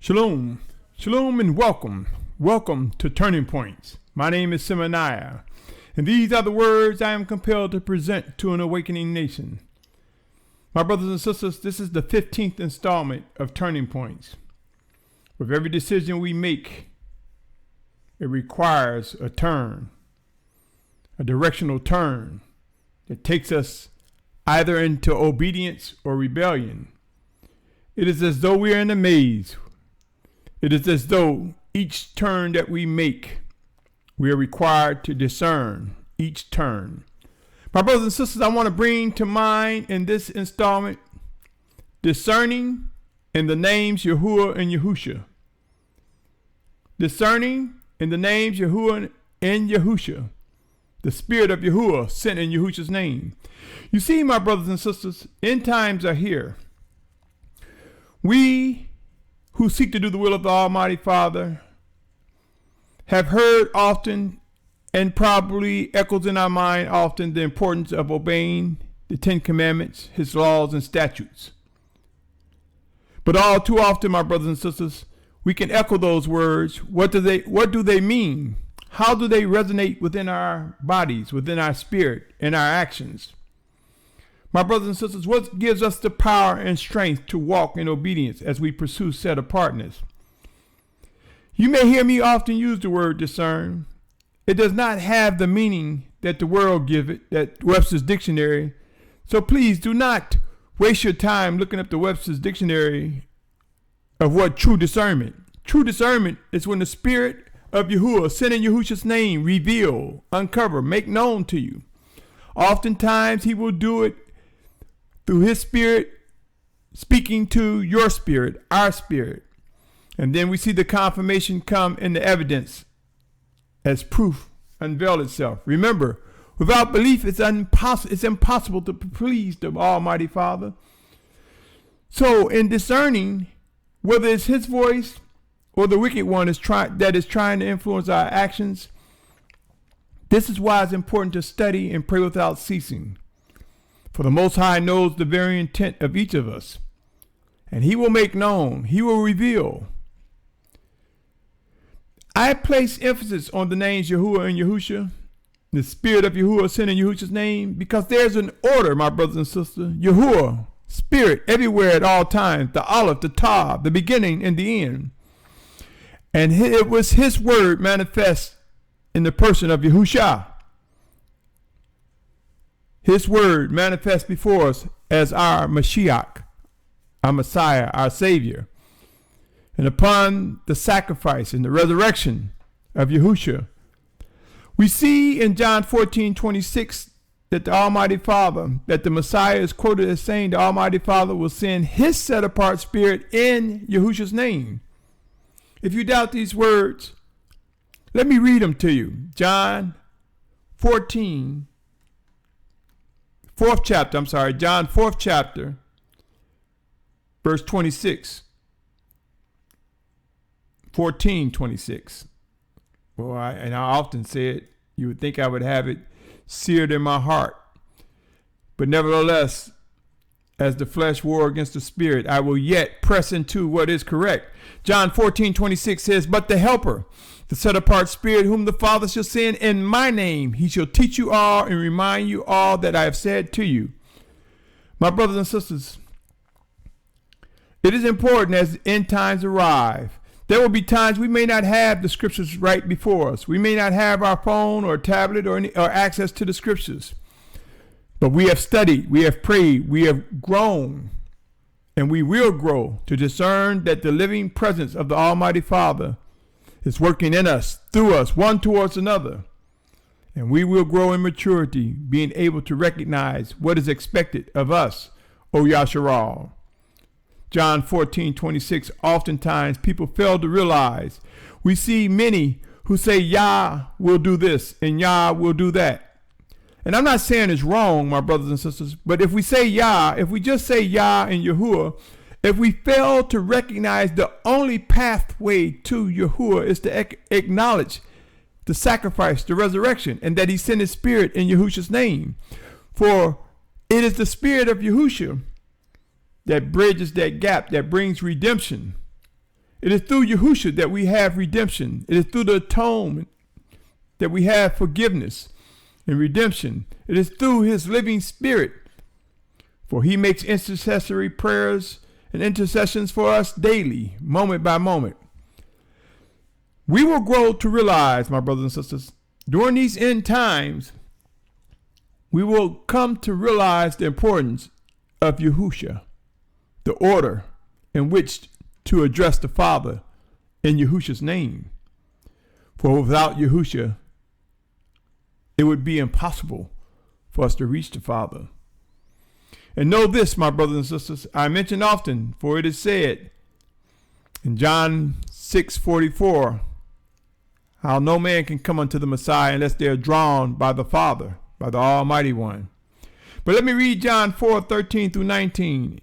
Shalom, shalom, and welcome. Welcome to Turning Points. My name is Symmanayah, and these are the words I am compelled to present to an awakening nation. My brothers and sisters, this is the 15th installment of Turning Points. With every decision we make, it requires a turn, a directional turn that takes us either into obedience or rebellion. It is as though we are in a maze. It is as though each turn that we make, we are required to discern each turn. My brothers and sisters, I want to bring to mind in this installment, discerning in the names Yahuah and Yahusha. Discerning in the names Yahuah and Yahusha. The Spirit of Yahuah sent in Yahusha's name. You see, my brothers and sisters, end times are here. We who seek to do the will of the Almighty Father have heard often and probably echoes in our mind often the importance of obeying the Ten Commandments, His laws and statutes. But all too often, my brothers and sisters, we can echo those words. What do they mean? How do they resonate within our bodies, within our spirit, and our actions? My brothers and sisters, what gives us the power and strength to walk in obedience as we pursue set-apartness? You may hear me often use the word discern. It does not have the meaning that the world gives it, that Webster's Dictionary. So please do not waste your time looking up the Webster's Dictionary of what true discernment. True discernment is when the Spirit of Yahuah, sent in Yahusha's name, reveal, uncover, make known to you. Oftentimes He will do it through His Spirit speaking to your spirit, our spirit. And then we see the confirmation come in the evidence as proof unveil itself. Remember, without belief, it's impossible to please the Almighty Father. So in discerning whether it's His voice or the wicked one that is trying to influence our actions, this is why it's important to study and pray without ceasing. For the Most High knows the very intent of each of us, and He will make known, He will reveal. I place emphasis on the names Yahuah and Yahusha, the Spirit of Yahuah sent in Yahusha's name, because there's an order, my brothers and sisters. Yahuah, Spirit, everywhere at all times, the Aleph, the Tav, the beginning and the end. And it was His word manifest in the person of Yahusha. His word manifest before us as our Mashiach, our Messiah, our Savior. And upon the sacrifice and the resurrection of Yahusha, we see in John 14:26 that the Almighty Father, that the Messiah is quoted as saying the Almighty Father will send His set-apart Spirit in Yahusha's name. If you doubt these words, let me read them to you. John 4th chapter, verse 26. 14:26. Well, I often say it. You would think I would have it seared in my heart. But nevertheless, as the flesh war against the spirit, I will yet press into what is correct. John 14:26 says, but the Helper, the set-apart Spirit, whom the Father shall send in my name, He shall teach you all and remind you all that I have said to you. My brothers and sisters, it is important as end times arrive. There will be times we may not have the scriptures right before us. We may not have our phone or tablet or access to the scriptures. But we have studied, we have prayed, we have grown, and we will grow to discern that the living presence of the Almighty Father is working in us, through us, one towards another. And we will grow in maturity, being able to recognize what is expected of us, O Yashar'al. John 14:26, oftentimes people fail to realize. We see many who say Yah will do this and Yah will do that. And I'm not saying it's wrong, my brothers and sisters, but if we say Yah, if we just say Yah and Yahuah, if we fail to recognize the only pathway to Yahuah is to acknowledge the sacrifice, the resurrection, and that He sent His Spirit in Yahusha's name. For it is the Spirit of Yahusha that bridges that gap, that brings redemption. It is through Yahusha that we have redemption. It is through the atonement that we have forgiveness and redemption. It is through his living spirit. For he makes intercessory prayers and intercessions for us daily, moment by moment. We will grow to realize, my brothers and sisters, during these end times, we will come to realize the importance of Yahusha, the order in which to address the Father in Yahusha's name. For without Yahusha, it would be impossible for us to reach the Father. And know this, my brothers and sisters, I mention often, for it is said in John 6:44, how no man can come unto the Messiah unless they are drawn by the Father, by the Almighty One. But let me read John 4:13 through 19.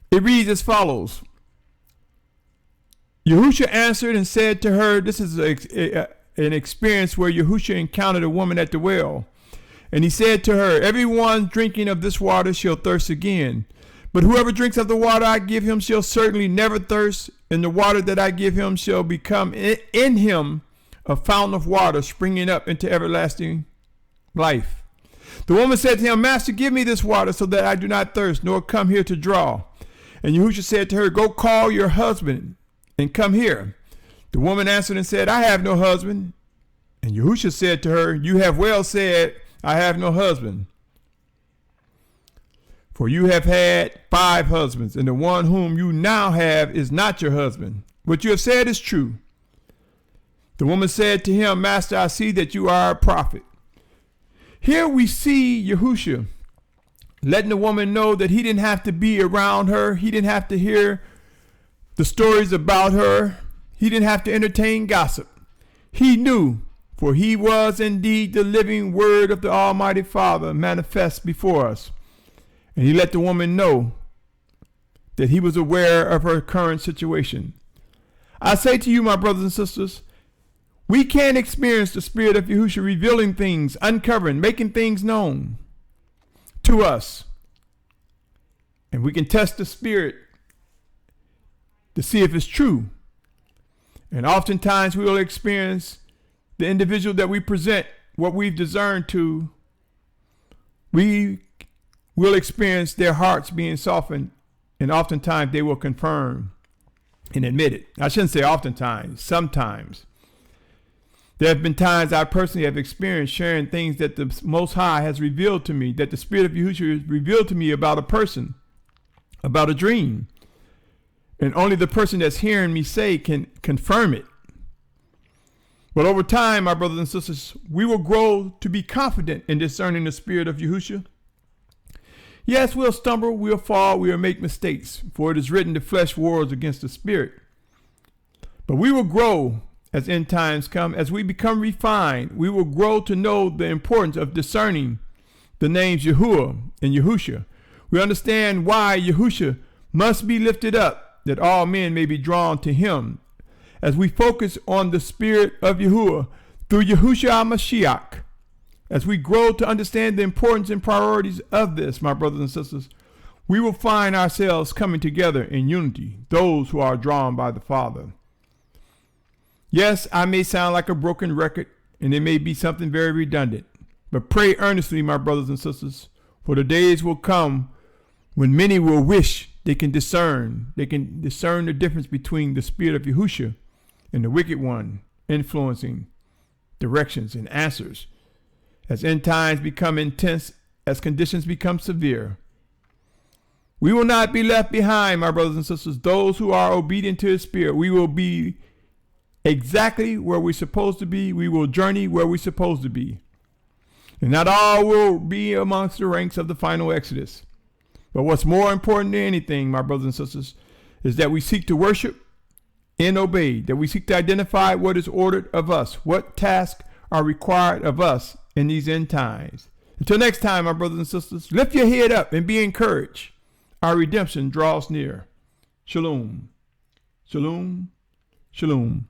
It reads as follows. Yahusha answered and said to her, this is an experience where Yahusha encountered a woman at the well. And he said to her, everyone drinking of this water shall thirst again. But whoever drinks of the water I give him shall certainly never thirst. And the water that I give him shall become in him a fountain of water springing up into everlasting life. The woman said to him, Master, give me this water so that I do not thirst, nor come here to draw. And Yahusha said to her, go call your husband and come here. The woman answered and said, I have no husband. And Yahusha said to her, you have well said, I have no husband. For you have had 5 husbands, and the one whom you now have is not your husband. What you have said is true. The woman said to him, Master, I see that you are a prophet. Here we see Yahusha letting the woman know that he didn't have to be around her. He didn't have to hear the stories about her. He didn't have to entertain gossip. He knew, for he was indeed the living word of the Almighty Father manifest before us. And he let the woman know that he was aware of her current situation. I say to you, my brothers and sisters, we can experience the Spirit of Yahushua revealing things, uncovering, making things known to us. And we can test the Spirit to see if it's true. And oftentimes we will experience the individual that we present what we've discerned to. We will experience their hearts being softened, and oftentimes they will confirm and admit it. I shouldn't say oftentimes, sometimes. There have been times I personally have experienced sharing things that the Most High has revealed to me, that the Spirit of Yahushua has revealed to me about a person, about a dream. And only the person that's hearing me say can confirm it. But over time, my brothers and sisters, we will grow to be confident in discerning the Spirit of Yahushua. Yes, we'll stumble, we'll fall, we'll make mistakes, for it is written, the flesh wars against the spirit. But we will grow as end times come. As we become refined, we will grow to know the importance of discerning the names Yahuwah and Yahusha. We understand why Yahusha must be lifted up, that all men may be drawn to him. As we focus on the Spirit of Yahuwah through Yahusha HaMashiach, as we grow to understand the importance and priorities of this, my brothers and sisters, we will find ourselves coming together in unity, those who are drawn by the Father. Yes, I may sound like a broken record, and it may be something very redundant, but pray earnestly, my brothers and sisters, for the days will come when many will wish they can discern the difference between the Spirit of Yahushua and the wicked one influencing directions and answers. As end times become intense, as conditions become severe, we will not be left behind, my brothers and sisters. Those who are obedient to his Spirit, we will be exactly where we're supposed to be. We will journey where we're supposed to be. And not all will be amongst the ranks of the final exodus. But what's more important than anything, my brothers and sisters, is that we seek to worship and obey, that we seek to identify what is ordered of us, what tasks are required of us in these end times. Until next time, my brothers and sisters, lift your head up and be encouraged. Our redemption draws near. Shalom. Shalom. Shalom.